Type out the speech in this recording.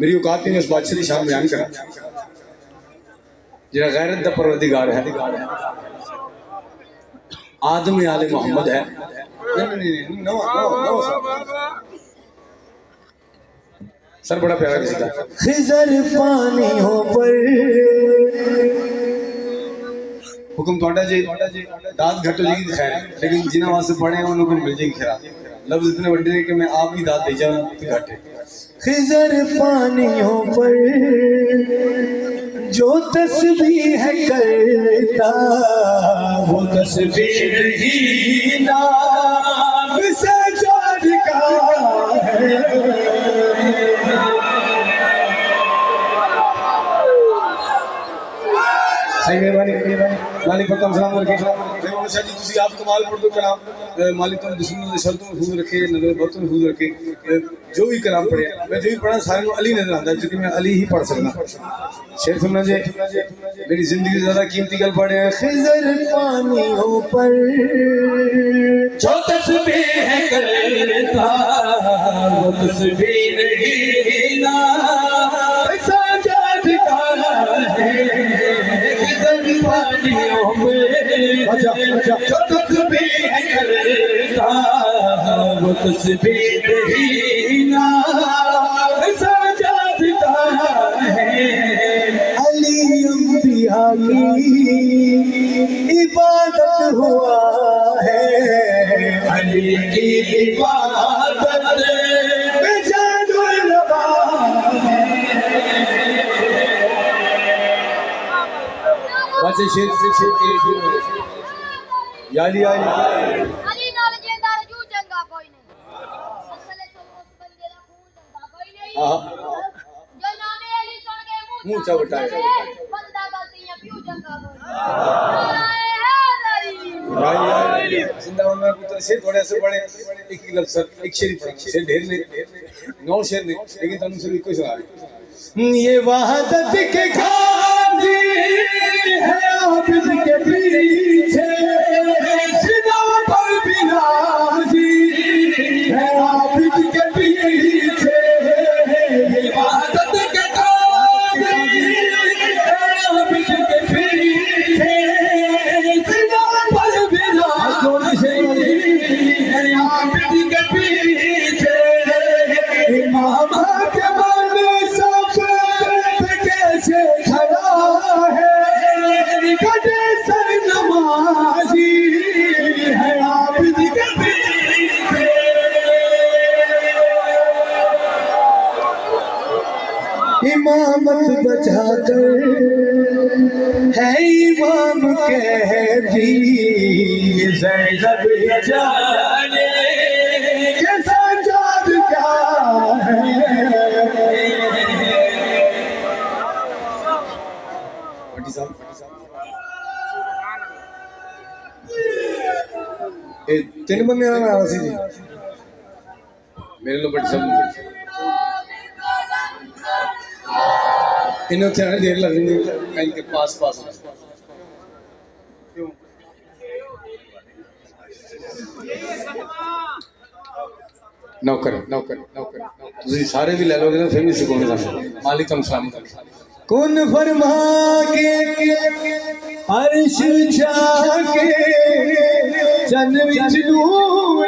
मेरी औकात नहीं उस बादशाह की शान बयान करा जिहड़ा गैरत दा परवरदिगार है, आदम आले मोहम्मद है। सर बड़ा प्यारा किसी का खिजर पानियों पर हुक्म थोड़ा जी दाद घट हो जाएगी खैर, लेकिन जिन्हें वास्ते पढ़े हैं उनको मिल जाएगी खैर। लफ्ज इतने बड़े हैं कि मैं आप ही दाद दे जाऊँ तो घट है। खिजर पानियों पर जो तस्बीह है करता वो तस्बीह ही नाम से जान का है। सही मेहरबानी मालिक पर सलाम करके शाह जी तुसी आप कमाल पढ़ दो कलाम मालिक तुम दुश्मनों के शर्तों महफूज रखे, नजर बहुत महफूज रखे। जो भी कलाम पढ़े मैं जो भी पढ़ा सारे अली नजर आता है, क्योंकि मैं अली ही पढ़ सकता। शेर सुनना जे मेरी जिंदगी ज्यादा कीमती गल पढ़े हैं। खिजर पानियों पर जो तस्बीह है करता वो तस्बीह नहीं ना साजाद का है। पानियों में जो तस्बीह करता वो तस्बीह ही ना सजाता है। अली अंबिया की इबादत हुआ है, अली की इबादत शेर याली याली अली नाल जेंदा रजू चंगा कोई नहीं, असले तो उस बंदे दा खून चंगा कोई नहीं। हां जो नामे अली सुन के मुंह चवटा है बंदा गलतियां क्यों चंगा कोई नहीं। जिंदा में पुत्र से थोड़े से बड़े एक लफ्ज एक शेर पढ़ा, शेर ढेर नहीं 9 शेर नहीं, लेकिन तुम सिर्फ कोई सुना ये वहादत के गाजी है आबिद के पीछे सीना पर भी राजी है आबिद के पीछे। ये वहादत के गाजी है आबिद के पीछे सीना पर भी राजी है आबिद के पीछे। इमाम के खड़ा है कदे सर नमाजी है आबिद के पीछे। इमामत बचाकर है इमाम कहती ज़ैनब जाने के सजाद क्या है। तीन बंदे आ सी जी मेरे लो बड़ी सब इन्हें उठे आने देर लग रही कहीं के पास नौकर तुझे सारे भी ले लोगे ना फिर भी सिकोने का मालिक हम सलाम कौन फरमा के अर्श जाके चन विच नूर